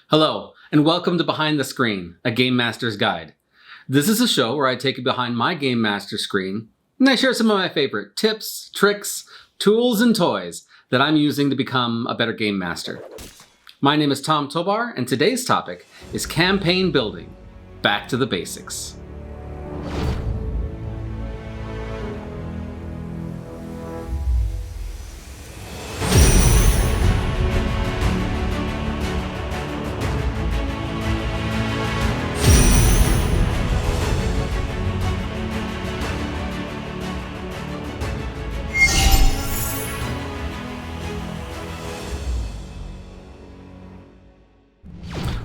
Hello, and welcome to Behind the Screen, a Game Master's Guide. This is a show where I take you behind my Game Master screen, and I share some of my favorite tips, tricks, tools, and toys that I'm using to become a better Game Master. My name is Tom Tobar, and today's topic is campaign building. Back to the basics.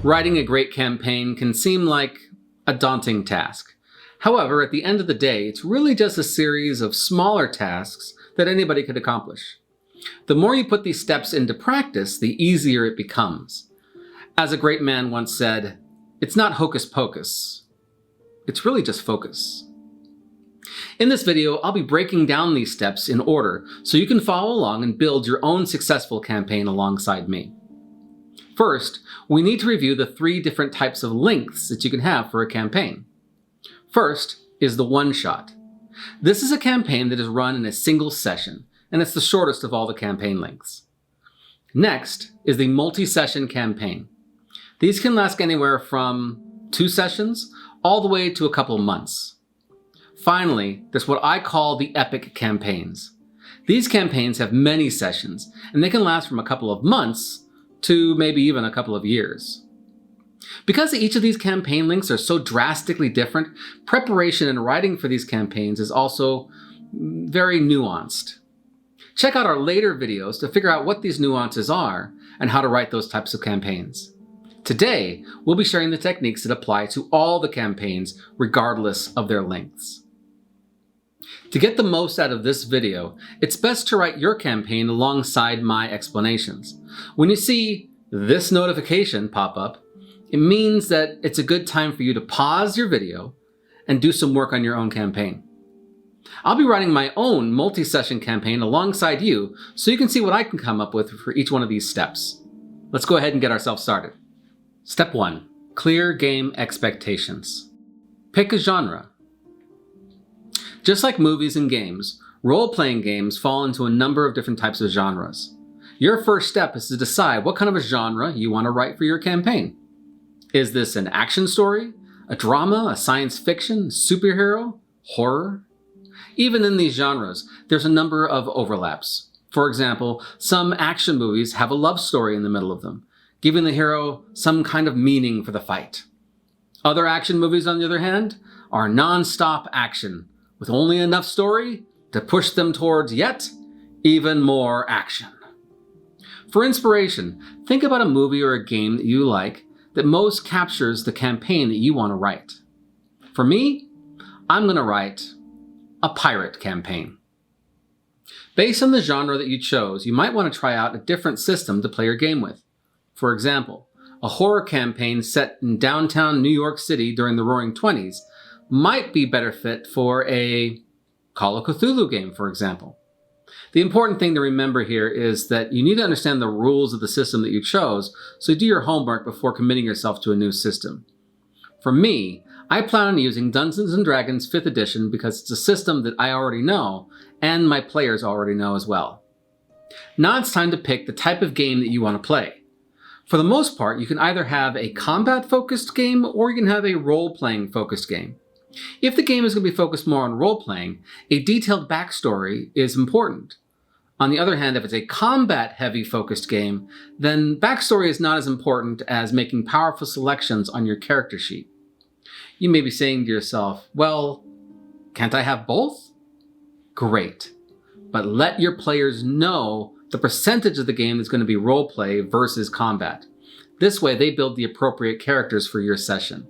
Writing a great campaign can seem like a daunting task. However, at the end of the day, it's really just a series of smaller tasks that anybody could accomplish. The more you put these steps into practice, the easier it becomes. As a great man once said, it's not hocus pocus. It's really just focus. In this video, I'll be breaking down these steps in order so you can follow along and build your own successful campaign alongside me. First, we need to review the three different types of lengths that you can have for a campaign. First is the one-shot. This is a campaign that is run in a single session, and it's the shortest of all the campaign lengths. Next is the multi-session campaign. These can last anywhere from 2 sessions all the way to a couple months. Finally, there's what I call the epic campaigns. These campaigns have many sessions, and they can last from a couple of months to maybe even a couple of years. Because each of these campaign lengths are so drastically different, preparation and writing for these campaigns is also very nuanced. Check out our later videos to figure out what these nuances are and how to write those types of campaigns. Today, we'll be sharing the techniques that apply to all the campaigns regardless of their lengths. To get the most out of this video, it's best to write your campaign alongside my explanations. When you see this notification pop up, it means that it's a good time for you to pause your video and do some work on your own campaign. I'll be running my own multi-session campaign alongside you so you can see what I can come up with for each one of these steps. Let's go ahead and get ourselves started. Step 1. Clear game expectations. Pick a genre. Just like movies and games, role-playing games fall into a number of different types of genres. Your first step is to decide what kind of a genre you want to write for your campaign. Is this an action story, a drama, a science fiction, superhero, horror? Even in these genres, there's a number of overlaps. For example, some action movies have a love story in the middle of them, giving the hero some kind of meaning for the fight. Other action movies, on the other hand, are non-stop action, with only enough story to push them towards yet even more action. For inspiration, think about a movie or a game that you like that most captures the campaign that you want to write. For me, I'm going to write a pirate campaign. Based on the genre that you chose, you might want to try out a different system to play your game with. For example, a horror campaign set in downtown New York City during the Roaring '20s might be better fit for a Call of Cthulhu game, for example. The important thing to remember here is that you need to understand the rules of the system that you chose, so do your homework before committing yourself to a new system. For me, I plan on using Dungeons & Dragons 5th edition because it's a system that I already know, and my players already know as well. Now it's time to pick the type of game that you want to play. For the most part, you can either have a combat-focused game or you can have a role-playing focused game. If the game is going to be focused more on role-playing, a detailed backstory is important. On the other hand, if it's a combat-heavy focused game, then backstory is not as important as making powerful selections on your character sheet. You may be saying to yourself, well, can't I have both? Great. But let your players know the percentage of the game that's going to be role-play versus combat. This way, they build the appropriate characters for your session.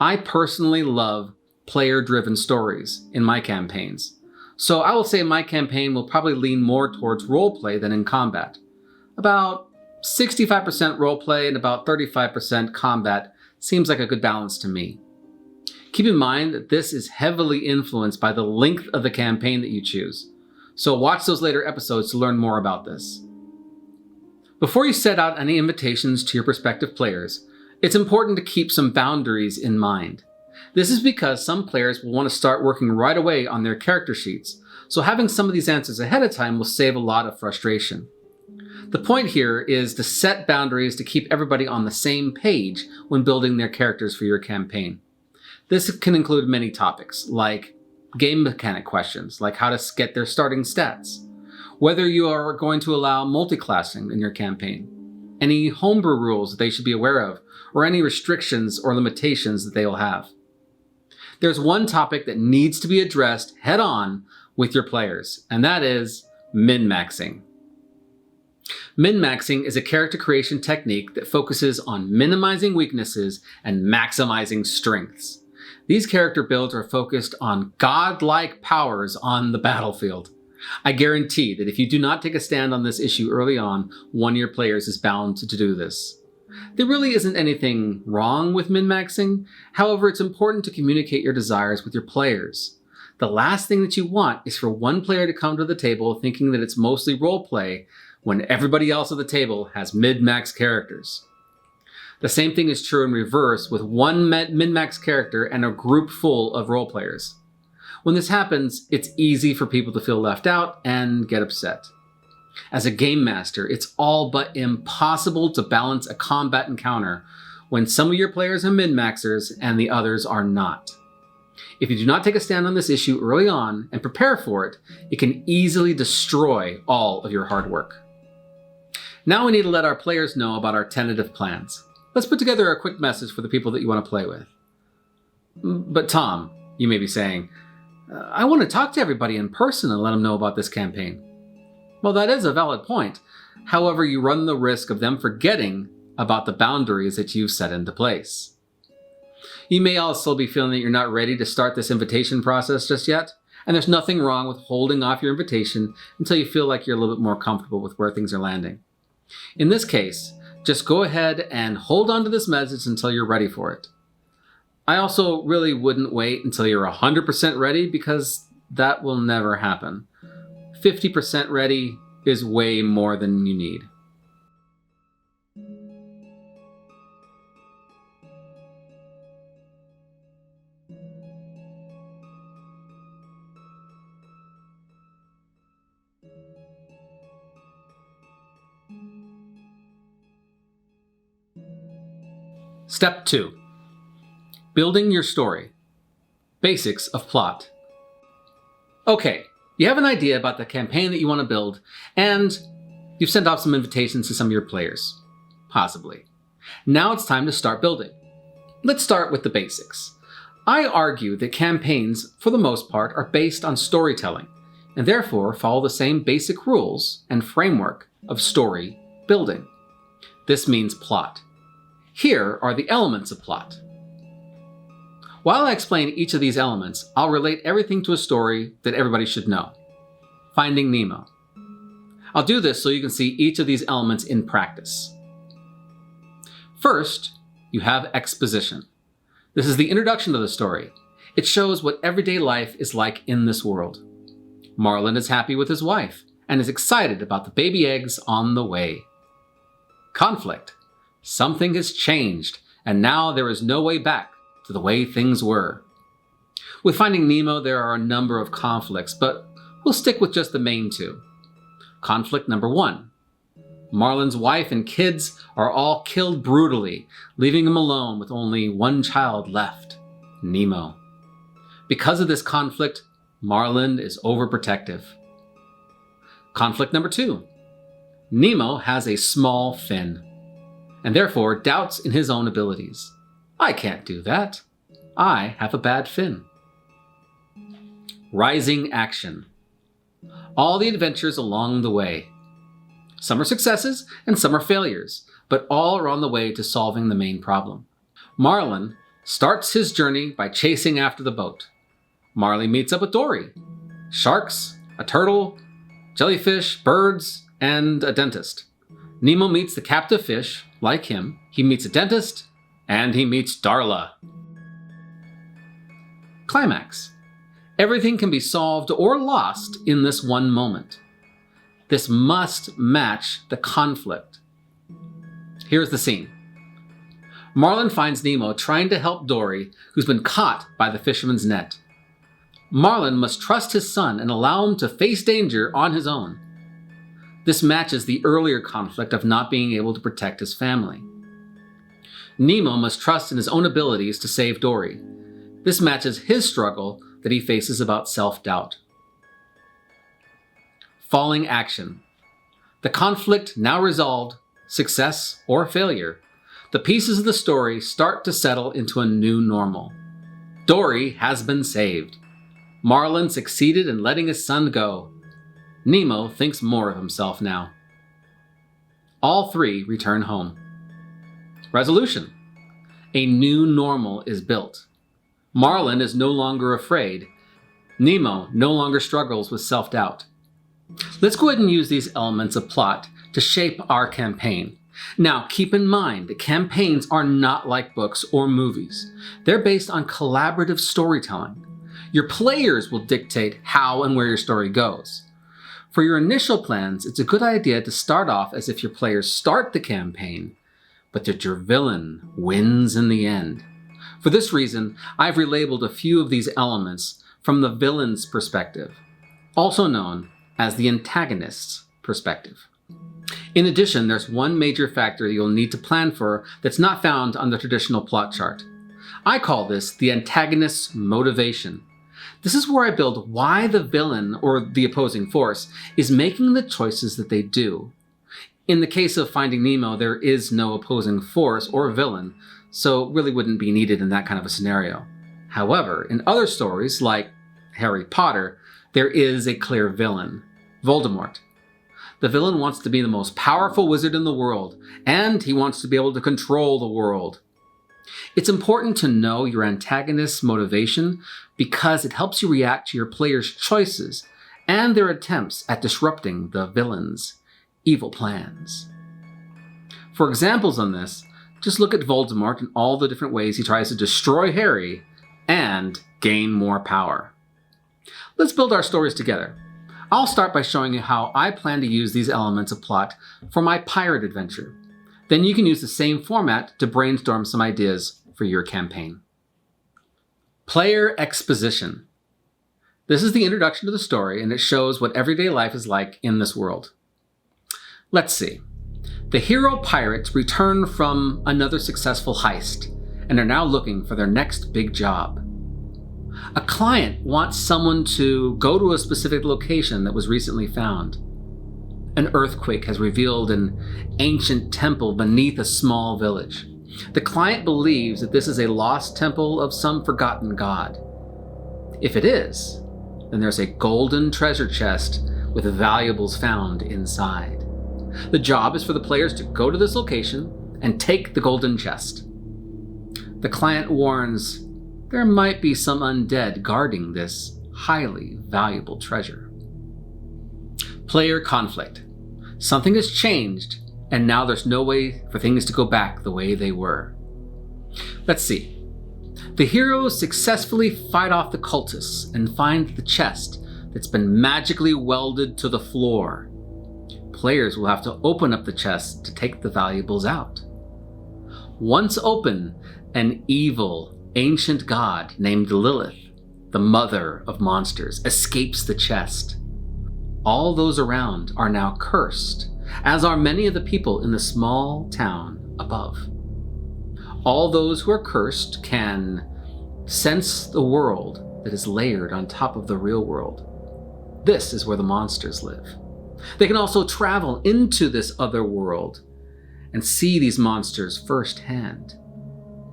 I personally love player-driven stories in my campaigns, so I will say my campaign will probably lean more towards roleplay than in combat. About 65% roleplay and about 35% combat seems like a good balance to me. Keep in mind that this is heavily influenced by the length of the campaign that you choose, so watch those later episodes to learn more about this. Before you set out any invitations to your prospective players, it's important to keep some boundaries in mind. This is because some players will want to start working right away on their character sheets, so having some of these answers ahead of time will save a lot of frustration. The point here is to set boundaries to keep everybody on the same page when building their characters for your campaign. This can include many topics, like game mechanic questions, like how to get their starting stats, whether you are going to allow multi-classing in your campaign, any homebrew rules that they should be aware of, or any restrictions or limitations that they will have. There's one topic that needs to be addressed head-on with your players, and that is min-maxing. Min-maxing is a character creation technique that focuses on minimizing weaknesses and maximizing strengths. These character builds are focused on godlike powers on the battlefield. I guarantee that if you do not take a stand on this issue early on, one of your players is bound to do this. There really isn't anything wrong with min-maxing. However, it's important to communicate your desires with your players. The last thing that you want is for one player to come to the table thinking that it's mostly roleplay when everybody else at the table has mid-max characters. The same thing is true in reverse with one min-max character and a group full of role players. When this happens, it's easy for people to feel left out and get upset. As a game master, it's all but impossible to balance a combat encounter when some of your players are min-maxers and the others are not. If you do not take a stand on this issue early on and prepare for it, it can easily destroy all of your hard work. Now we need to let our players know about our tentative plans. Let's put together a quick message for the people that you want to play with. But Tom, you may be saying, I want to talk to everybody in person and let them know about this campaign. Well, that is a valid point. However, you run the risk of them forgetting about the boundaries that you've set into place. You may also be feeling that you're not ready to start this invitation process just yet, and there's nothing wrong with holding off your invitation until you feel like you're a little bit more comfortable with where things are landing. In this case, just go ahead and hold on to this message until you're ready for it. I also really wouldn't wait until you're 100% ready because that will never happen. 50% ready is way more than you need. Step 2. Building your story. Basics of plot. Okay, you have an idea about the campaign that you want to build, and you've sent off some invitations to some of your players. Possibly. Now it's time to start building. Let's start with the basics. I argue that campaigns, for the most part, are based on storytelling, and therefore follow the same basic rules and framework of story building. This means plot. Here are the elements of plot. While I explain each of these elements, I'll relate everything to a story that everybody should know. Finding Nemo. I'll do this so you can see each of these elements in practice. First, you have exposition. This is the introduction to the story. It shows what everyday life is like in this world. Marlin is happy with his wife and is excited about the baby eggs on the way. Conflict. Something has changed, and now there is no way back to the way things were. With Finding Nemo, there are a number of conflicts, but we'll stick with just the main two. Conflict number 1. Marlin's wife and kids are all killed brutally, leaving him alone with only one child left, Nemo. Because of this conflict, Marlin is overprotective. Conflict number 2. Nemo has a small fin, and therefore doubts in his own abilities. I can't do that. I have a bad fin. Rising action. All the adventures along the way. Some are successes and some are failures, but all are on the way to solving the main problem. Marlin starts his journey by chasing after the boat. Marlin meets up with Dory. Sharks, a turtle, jellyfish, birds, and a dentist. Nemo meets the captive fish. Like him, he meets a dentist, and he meets Darla. Climax. Everything can be solved or lost in this one moment. This must match the conflict. Here's the scene. Marlin finds Nemo trying to help Dory, who's been caught by the fisherman's net. Marlin must trust his son and allow him to face danger on his own. This matches the earlier conflict of not being able to protect his family. Nemo must trust in his own abilities to save Dory. This matches his struggle that he faces about self-doubt. Falling action. The conflict now resolved, success or failure. The pieces of the story start to settle into a new normal. Dory has been saved. Marlin succeeded in letting his son go. Nemo thinks more of himself now. All three return home. Resolution. A new normal is built. Marlin is no longer afraid. Nemo no longer struggles with self-doubt. Let's go ahead and use these elements of plot to shape our campaign. Now, keep in mind that campaigns are not like books or movies. They're based on collaborative storytelling. Your players will dictate how and where your story goes. For your initial plans, it's a good idea to start off as if your players start the campaign, but that your villain wins in the end. For this reason, I've relabeled a few of these elements from the villain's perspective, also known as the antagonist's perspective. In addition, there's one major factor you'll need to plan for that's not found on the traditional plot chart. I call this the antagonist's motivation. This is where I build why the villain, or the opposing force, is making the choices that they do. In the case of Finding Nemo, there is no opposing force or villain, so it really wouldn't be needed in that kind of a scenario. However, in other stories, like Harry Potter, there is a clear villain, Voldemort. The villain wants to be the most powerful wizard in the world, and he wants to be able to control the world. It's important to know your antagonist's motivation because it helps you react to your players' choices and their attempts at disrupting the villain's evil plans. For examples on this, just look at Voldemort and all the different ways he tries to destroy Harry and gain more power. Let's build our stories together. I'll start by showing you how I plan to use these elements of plot for my pirate adventure. Then you can use the same format to brainstorm some ideas for your campaign. Player exposition. This is the introduction to the story, and it shows what everyday life is like in this world. Let's see. The hero pirates return from another successful heist and are now looking for their next big job. A client wants someone to go to a specific location that was recently found. An earthquake has revealed an ancient temple beneath a small village. The client believes that this is a lost temple of some forgotten god. If it is, then there's a golden treasure chest with valuables found inside. The job is for the players to go to this location and take the golden chest. The client warns there might be some undead guarding this highly valuable treasure. Player conflict. Something has changed, and now there's no way for things to go back the way they were. Let's see. The heroes successfully fight off the cultists and find the chest that's been magically welded to the floor. Players will have to open up the chest to take the valuables out. Once open, an evil, ancient god named Lilith, the mother of monsters, escapes the chest. All those around are now cursed, as are many of the people in the small town above. All those who are cursed can sense the world that is layered on top of the real world. This is where the monsters live. They can also travel into this other world and see these monsters firsthand.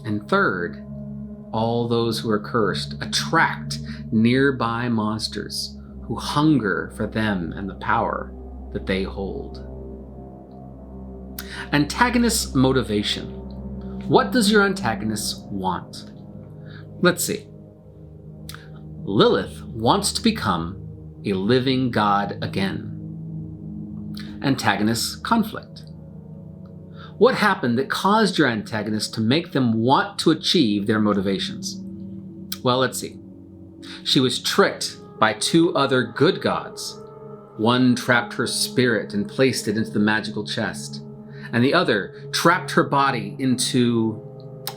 And third, all those who are cursed attract nearby monsters who hunger for them and the power that they hold. Antagonist's motivation. What does your antagonist want? Let's see. Lilith wants to become a living god again. Antagonist's conflict. What happened that caused your antagonist to make them want to achieve their motivations? Well, let's see. She was tricked by two other good gods. One trapped her spirit and placed it into the magical chest, and the other trapped her body into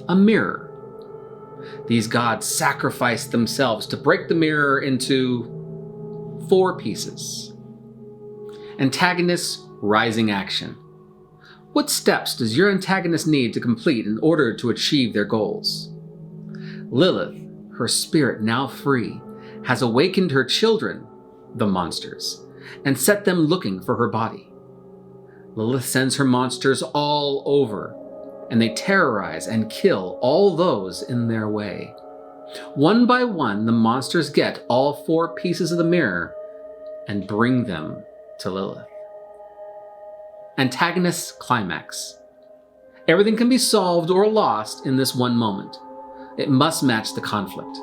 a mirror. These gods sacrificed themselves to break the mirror into 4 pieces. Antagonist, rising action. What steps does your antagonist need to complete in order to achieve their goals? Lilith, her spirit now free, has awakened her children, the monsters, and set them looking for her body. Lilith sends her monsters all over, and they terrorize and kill all those in their way. One by one, the monsters get all 4 pieces of the mirror and bring them to Lilith. Antagonist climax. Everything can be solved or lost in this one moment. It must match the conflict.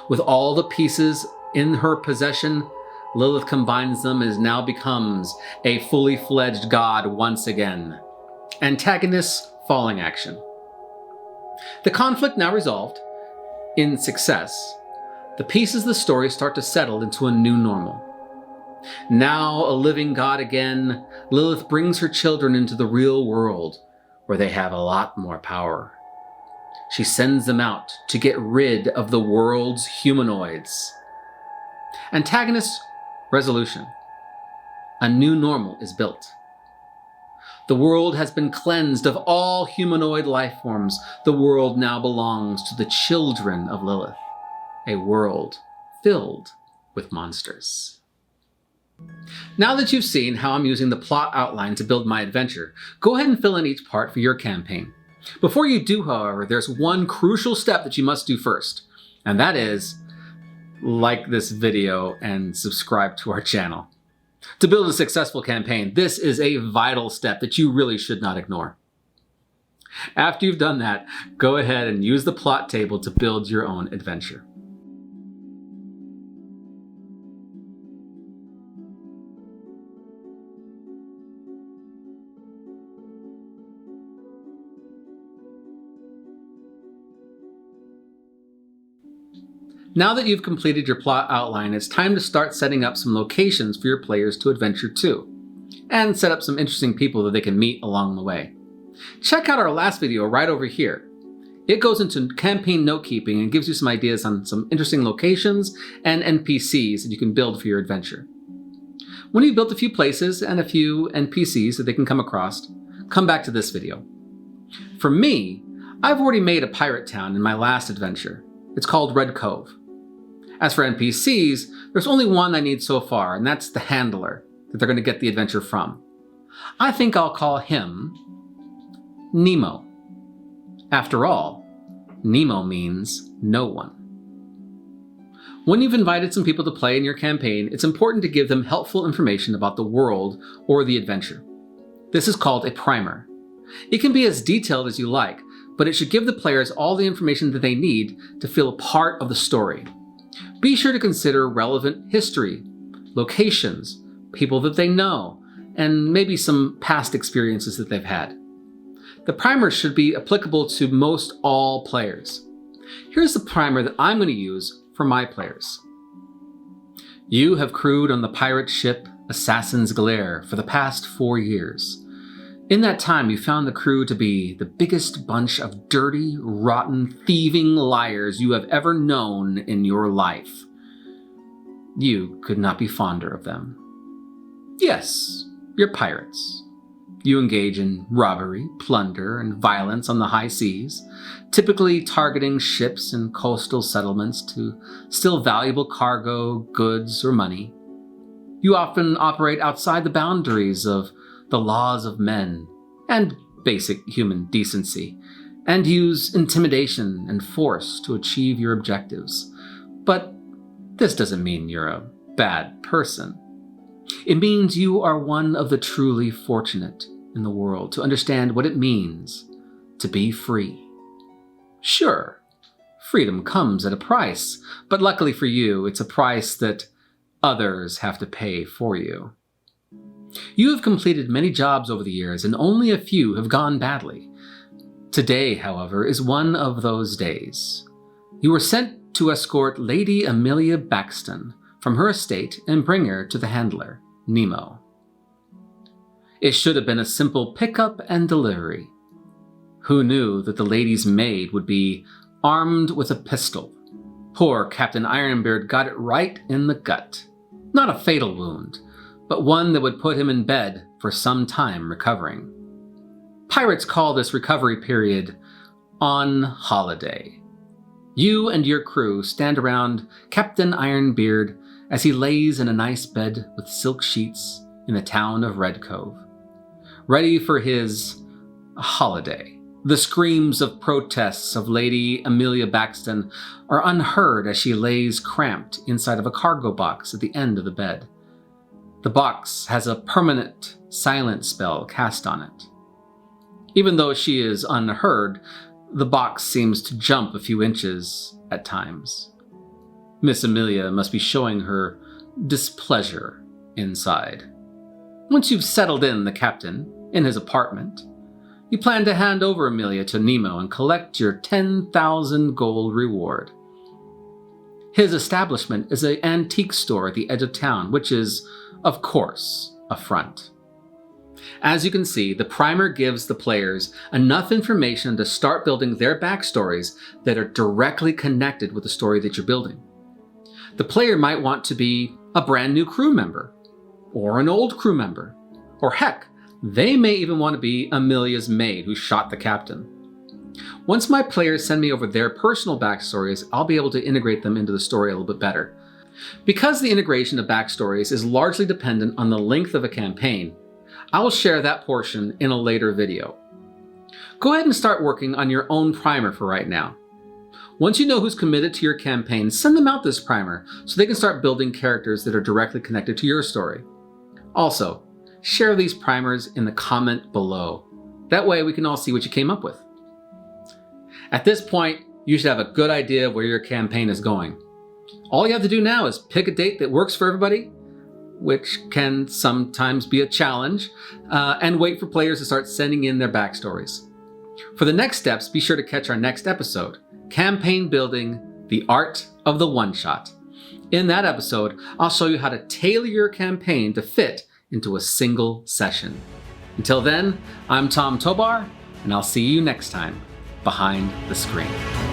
With all the pieces in her possession, Lilith combines them and now becomes a fully fledged god once again. Antagonist falling action. The conflict now resolved. In success, the pieces of the story start to settle into a new normal. Now a living god again, Lilith brings her children into the real world, where they have a lot more power. She sends them out to get rid of the world's humanoids. Antagonist resolution. A new normal is built. The world has been cleansed of all humanoid life forms. The world now belongs to the children of Lilith, a world filled with monsters. Now that you've seen how I'm using the plot outline to build my adventure, go ahead and fill in each part for your campaign. Before you do, however, there's one crucial step that you must do first, and that is like this video and subscribe to our channel. To build a successful campaign, this is a vital step that you really should not ignore. After you've done that, go ahead and use the plot table to build your own adventure. Now that you've completed your plot outline, it's time to start setting up some locations for your players to adventure to, and set up some interesting people that they can meet along the way. Check out our last video right over here. It goes into campaign note-keeping and gives you some ideas on some interesting locations and NPCs that you can build for your adventure. When you've built a few places and a few NPCs that they can come across, come back to this video. For me, I've already made a pirate town in my last adventure. It's called Red Cove. As for NPCs, there's only one I need so far, and that's the handler that they're going to get the adventure from. I think I'll call him Nemo. After all, Nemo means no one. When you've invited some people to play in your campaign, it's important to give them helpful information about the world or the adventure. This is called a primer. It can be as detailed as you like, but it should give the players all the information that they need to feel a part of the story. Be sure to consider relevant history, locations, people that they know, and maybe some past experiences that they've had. The primer should be applicable to most all players. Here's the primer that I'm going to use for my players. You have crewed on the pirate ship Assassin's Glare for the past 4 years. In that time, you found the crew to be the biggest bunch of dirty, rotten, thieving liars you have ever known in your life. You could not be fonder of them. Yes, you're pirates. You engage in robbery, plunder, and violence on the high seas, typically targeting ships and coastal settlements to steal valuable cargo, goods, or money. You often operate outside the boundaries of the laws of men, and basic human decency, and use intimidation and force to achieve your objectives. But this doesn't mean you're a bad person. It means you are one of the truly fortunate in the world to understand what it means to be free. Sure, freedom comes at a price, but luckily for you, it's a price that others have to pay for you. You have completed many jobs over the years, and only a few have gone badly. Today, however, is one of those days. You were sent to escort Lady Amelia Baxton from her estate and bring her to the handler, Nemo. It should have been a simple pickup and delivery. Who knew that the lady's maid would be armed with a pistol? Poor Captain Ironbeard got it right in the gut. Not a fatal wound, but one that would put him in bed for some time recovering. Pirates call this recovery period on holiday. You and your crew stand around Captain Ironbeard as he lays in a nice bed with silk sheets in the town of Red Cove, ready for his holiday. The screams of protests of Lady Amelia Baxton are unheard as she lays cramped inside of a cargo box at the end of the bed. The box has a permanent silent spell cast on it. Even though she is unheard, the box seems to jump a few inches at times. Miss Amelia must be showing her displeasure inside. Once you've settled in the captain in his apartment, you plan to hand over Amelia to Nemo and collect your 10,000 gold reward. His establishment is an antique store at the edge of town, which is, of course, a front. As you can see, the primer gives the players enough information to start building their backstories that are directly connected with the story that you're building. The player might want to be a brand new crew member, or an old crew member, or heck, they may even want to be Amelia's maid who shot the captain. Once my players send me over their personal backstories, I'll be able to integrate them into the story a little bit better. Because the integration of backstories is largely dependent on the length of a campaign, I will share that portion in a later video. Go ahead and start working on your own primer for right now. Once you know who's committed to your campaign, send them out this primer so they can start building characters that are directly connected to your story. Also, share these primers in the comment below. That way we can all see what you came up with. At this point, you should have a good idea of where your campaign is going. All you have to do now is pick a date that works for everybody, which can sometimes be a challenge, and wait for players to start sending in their backstories. For the next steps, be sure to catch our next episode, Campaign Building, The Art of the One-Shot. In that episode, I'll show you how to tailor your campaign to fit into a single session. Until then, I'm Tom Tobar, and I'll see you next time behind the screen.